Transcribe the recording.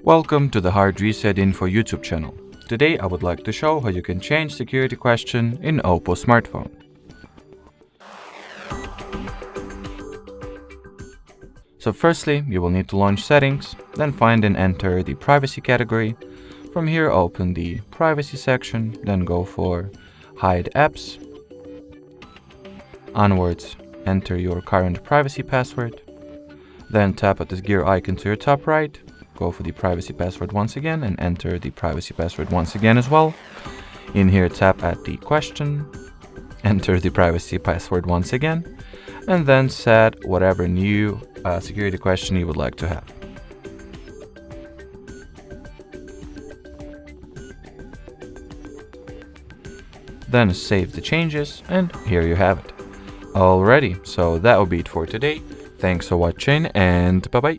Welcome to the HardReset.Info YouTube channel. Today I would like to show how you can change security question in Oppo smartphone. So firstly, you will need to launch settings, then find and enter the privacy category. From here open the privacy section, then go for hide apps. Onwards, enter your current privacy password. Then tap at this gear icon to your top right. Go for the privacy password once again and enter the privacy password once again as well. In here, tap at the question, enter the privacy password once again, and then set whatever new security question you would like to have. Then save the changes, and here you have it. Alrighty, so that will be it for today. Thanks for watching, and bye bye.